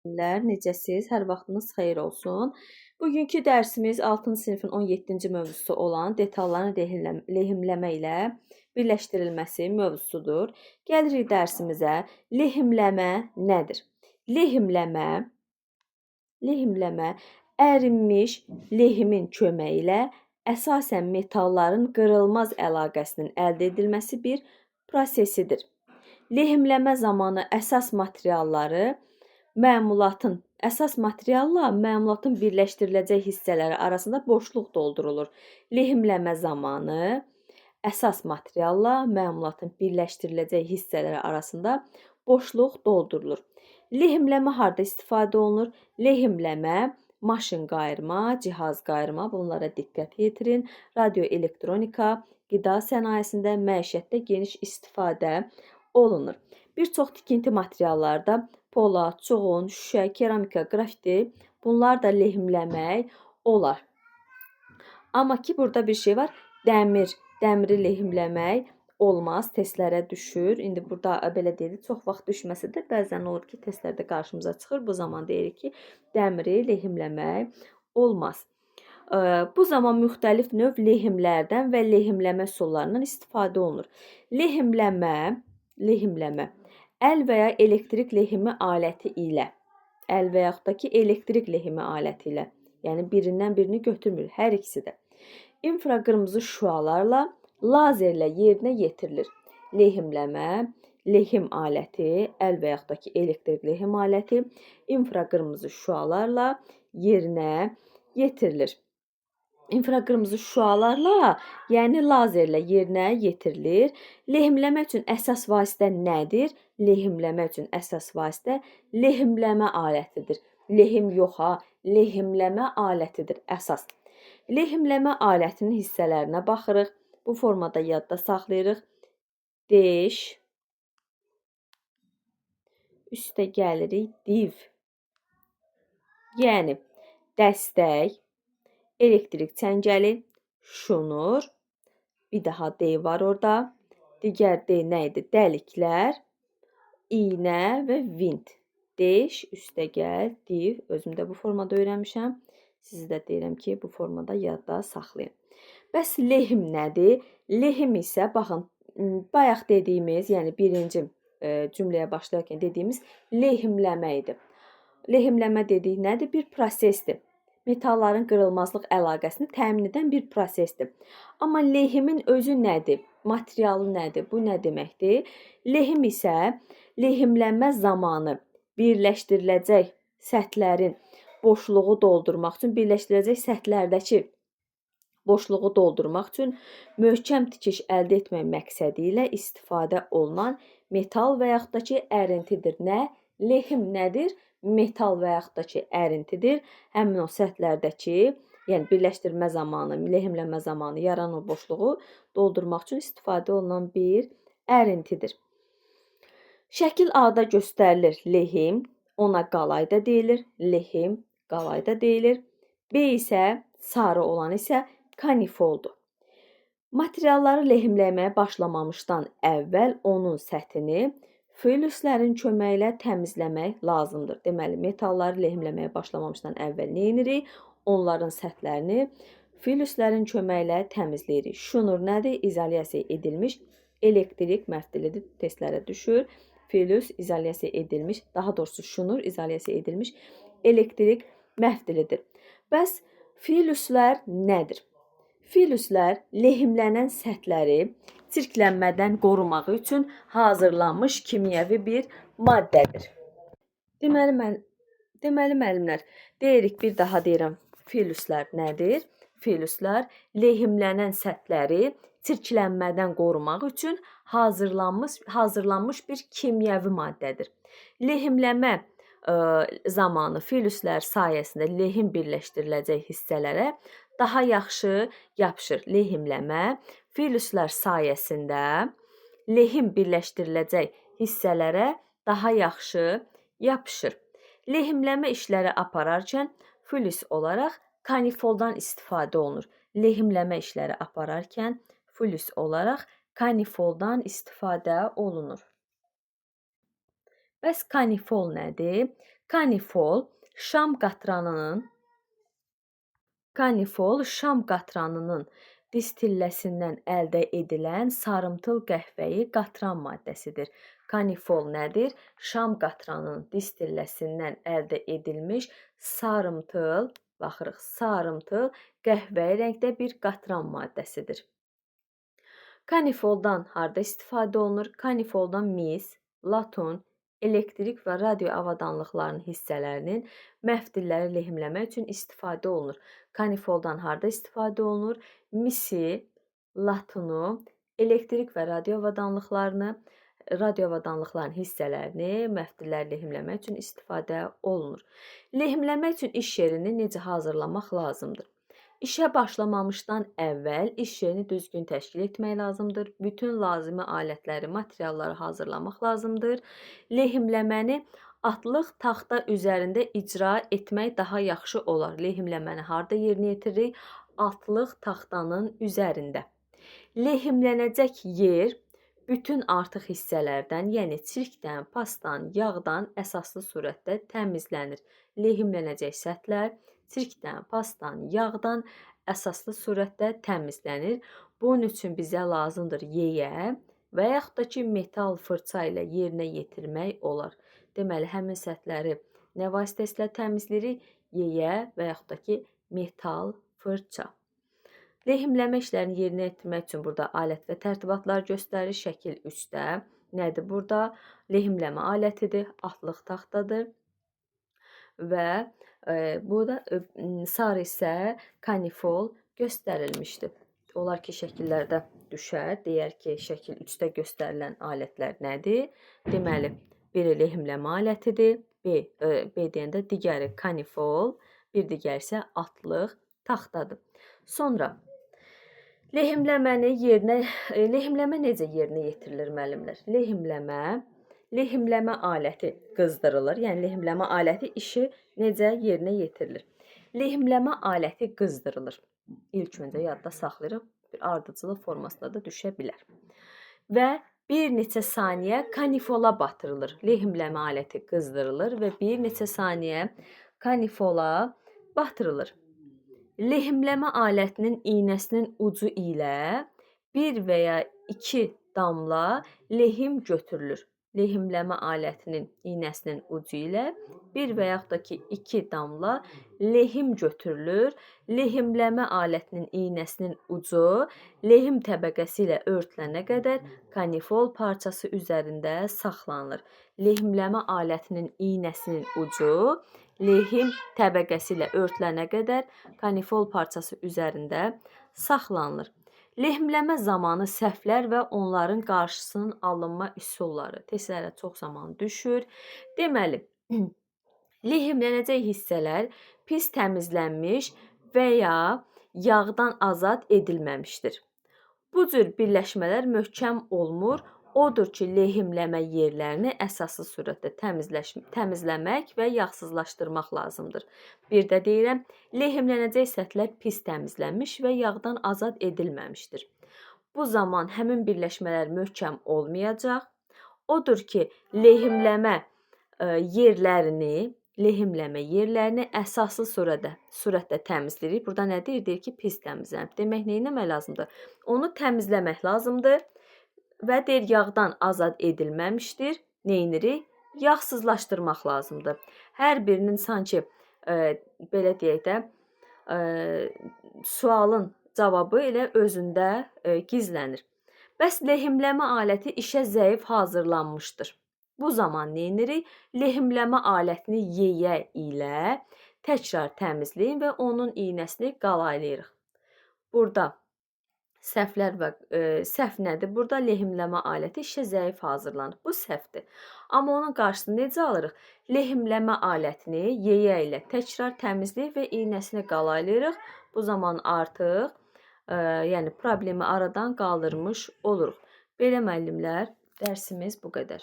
Necəsiz? Hər vaxtınız xeyir olsun. Bugünkü dərsimiz 6-cı sinifin 17-ci mövzusu olan detalların lehimləmə ilə birləşdirilməsi mövzusudur. Gəlirik dərsimizə. Lehimləmə nədir? Lehimləmə ərinmiş lehimin köməyi ilə əsasən metalların qırılmaz əlaqəsinin əldə edilməsi bir prosesidir. Lehimləmə zamanı əsas materialla məmulatın birləşdiriləcək hissələri arasında boşluq doldurulur. Lehimləmə zamanı əsas materialla məmulatın birləşdiriləcək hissələri arasında boşluq doldurulur. Lehimləmə harda istifadə olunur? Lehimləmə maşın qayırma, cihaz qayırma, bunlara diqqət yetirin. Radioelektronika, qida sənayesində, məişətdə geniş istifadə olunur. Bir çox tikinti materiallarda polad, çuğun, şüşə, keramika, qrafiti bunlar da lehimləmək olar. Amma ki burada bir şey var. Dəmiri lehimləmək olmaz, testlərə düşür. İndi burada belə deyirik, çox vaxt düşməsə də bəzən olur ki, testlərdə qarşımıza çıxır. Bu zaman deyirik ki, dəmiri lehimləmək olmaz. Bu zaman müxtəlif növ lehimlərdən və lehimləmə üsullarından istifadə olunur. Lehimləmə əl və ya elektrik lehimi aləti ilə, əl və yaxud da ki, elektrik lehimi aləti ilə, yəni birindən birini götürmür, hər ikisi də. İnfraqırmızı şüalarla, lazerlə yerinə yetirilir. Lehimləmə, lehim aləti, əl və yaxud da ki, elektrik lehim aləti infraqırmızı şüalarla yerinə yetirilir. İnfraqırmızı şüalarla, yəni lazerlə yerinə yetirilir. Lehimləmə üçün əsas vasitə nədir? Lehimləmə üçün əsas vasitə lehimləmə alətidir. Lehim yox ha, lehimləmə alətidir əsas. Lehimləmə alətinin hissələrinə baxırıq. Bu formada yadda saxlayırıq. Deş, üstə gəlirik div. Yəni dəstək, elektrik çəngəli, şunur, bir daha D var orada. Digər D nə idi? Dəliklər, iynə və vint. Deş, üstə gəl, div. Özüm də bu formada öyrənmişəm. Sizi də deyirəm ki, bu formada yadda saxlayın. Bəs lehim nədir? Lehim isə, baxın, bayaq dediyimiz, yəni birinci cümləyə başlayarkən dediyimiz lehimləmə idi. Lehimləmə dedik nədir? Bir prosesdir. Metalların qırılmazlıq əlaqəsini təmin edən bir prosesdir. Amma lehimin özü nədir? Materialı nədir? Bu nə deməkdir? Lehim isə lehimlənmə zamanı birləşdiriləcək səthlərin boşluğu doldurmaq üçün, birləşdiriləcək səthlərdəki boşluğu doldurmaq üçün möhkəm tikiş əldə etmək məqsədi ilə istifadə olunan metal və yaxud da ki, ərintidir. Nə? Lehim nədir? Metal və yaxud da ki, ərintidir. Həmin o səthlərdəki, yəni birləşdirmə zamanı, lehimləmə zamanı yaranan boşluğu doldurmaq üçün istifadə olunan bir ərintidir. Şəkil A-da göstərilir lehim, ona qalay da deyilir, lehim, qalay da deyilir. B isə, sarı olan isə kanifoldur. Materialları lehimləməyə başlamamışdan əvvəl onun səthini fülüslərin köməyi ilə təmizləmək lazımdır. Deməli, metalları lehimləməyə başlamamışdan əvvəl nə edirik? Onların səthlərini fülüslərin köməyi ilə təmizləyirik. Şunur nədir? İzolyasiya edilmiş elektrik məfdilidir, testlərə düşür. Fülüs izolyasiya edilmiş, daha doğrusu şunur izolyasiya edilmiş elektrik məfdilidir. Bəs fülüslər nədir? Fülüslər lehimlənən səthləri çirklənmədən qorumaq üçün hazırlanmış kimyəvi bir maddədir. Deməli müəllimlər, deyirik, bir daha deyirəm, fülüslər nədir? Fülüslər lehimlənən səthləri çirklənmədən qorumaq üçün hazırlanmış bir kimyəvi maddədir. Lehimləmə zamanı fülüslər sayəsində lehim birləşdiriləcək hissələrə daha yaxşı yapışır. Lehimləmə fülüslər sayəsində lehim birləşdiriləcək hissələrə daha yaxşı yapışır. Lehimləmə işləri apararkən fülüs olaraq kanifoldan istifadə olunur. Lehimləmə işləri apararkən fülüs olaraq kanifoldan istifadə olunur. Bəs kanifol nədir? Kanifol şam qatranının distilləsindən əldə edilən sarımtıl qəhvəyi qatran maddəsidir. Kanifol nədir? Şam qatranının distilləsindən əldə edilmiş sarımtıl, baxırıq, sarımtıl qəhvəyi rəngdə bir qatran maddəsidir. Kanifoldan harda istifadə olunur? Kanifoldan mis, laton, elektrik və radio avadanlıqlarının hissələrinin məftilləri lehimləmək üçün istifadə olunur. Kanifoldan harda istifadə olunur? Misi, latonu, elektrik və radio avadanlıqların hissələrini məftilləri lehimləmək üçün istifadə olunur. Lehimləmək üçün iş yerini necə hazırlamaq lazımdır? İşə başlamamışdan əvvəl iş yerini düzgün təşkil etmək lazımdır. Bütün lazımi alətləri, materialları hazırlamaq lazımdır. Lehimləməni atlıq taxta üzərində icra etmək daha yaxşı olar. Lehimləməni harda yerinə yetiririk? Atlıq taxtanın üzərində. Lehimlənəcək yer bütün artıq hissələrdən, yəni çirkdən, pasdan, yağdan əsaslı surətdə təmizlənir. Lehimlənəcək səthlər çirkdən, pasdan, yağdan əsaslı surətdə təmizlənir. Bunun üçün bizə lazımdır yeyə və yaxud da ki, metal fırça ilə yerinə yetirmək olar. Deməli, həmin səthləri nə vasitəsilə təmizləyirik? Yeyə və yaxud da ki, metal fırça. Lehimləmə işlərini yerinə yetirmək üçün burada alət və tərtibatlar göstərir. Şəkil 3-də nədir burada? Lehimləmə alətidir, atlıq taxtadır və burada sarı isə kanifol göstərilmişdir. Olar ki, şəkillərdə düşər. Deyər ki, şəkil 3-də göstərilən alətlər nədir? Deməli, biri lehimləmə alətidir. B deyəndə digəri kanifol, bir digər isə atlıq taxtadır. Sonra lehimləmə necə yerinə yetirilir müəllimlər? Lehimləmə aləti qızdırılır. Yəni, lehimləmə aləti işi necə yerinə yetirilir? Lehimləmə aləti qızdırılır. İlk öncə yadda saxlayırıq. Bir ardıcıllıq formasında da düşə bilər. Və bir neçə saniyə kanifola batırılır. Lehimləmə aləti qızdırılır və bir neçə saniyə kanifola batırılır. Lehimləmə alətinin iynəsinin ucu ilə 1 və ya 2 damla lehim götürülür. Lehimləmə alətinin iynəsinin ucu ilə 1 və yaxud da ki 2 damla lehim götürülür. Lehimləmə alətinin iynəsinin ucu lehim təbəqəsi ilə örtülənə qədər kanifol parçası üzərində saxlanılır. Lehimləmə alətinin iynəsinin ucu lehim təbəqəsi ilə örtülənə qədər kanifol parçası üzərində saxlanılır. Lehimləmə zamanı səhvlər və onların qarşısının alınma üsulları testlərə çox zaman düşür. Deməli, lehimlənəcək hissələr pis təmizlənmiş və ya yağdan azad edilməmişdir. Bu cür birləşmələr möhkəm olmur. Odur ki, lehimləmə yerlərini əsaslı surətdə təmizləmək və yağsızlaşdırmaq lazımdır. Bir də deyirəm, lehimlənəcək səthlər pis təmizlənmiş və yağdan azad edilməmişdir. Bu zaman həmin birləşmələr möhkəm olmayacaq. Odur ki, lehimləmə yerlərini əsaslı surətdə təmizləyirik. Burada nə deyir? Deyir ki, pis təmizlənib. Demək, nə etmək lazımdır? Onu təmizləmək lazımdır. Və deyir, yağdan azad edilməmişdir. Neyinirik? Yağsızlaşdırmaq lazımdır. Hər birinin sanki, belə deyək də, sualın cavabı elə özündə gizlənir. Bəs lehimləmə aləti işə zəif hazırlanmışdır. Bu zaman neyinirik? Lehimləmə alətini yeyə ilə təkrar təmizləyin və onun iynəsini qalayırıq. Burada səhv nədir? Burada lehimləmə aləti işə zəif hazırlanır. Bu səhvdir. Amma onun qarşısını necə alırıq? Lehimləmə alətini yeyə ilə təkrar təmizləyib və iynəsini qalayırıq. Bu zaman artıq problemi aradan qaldırmış oluruq. Belə müəllimlər, dərsimiz bu qədər.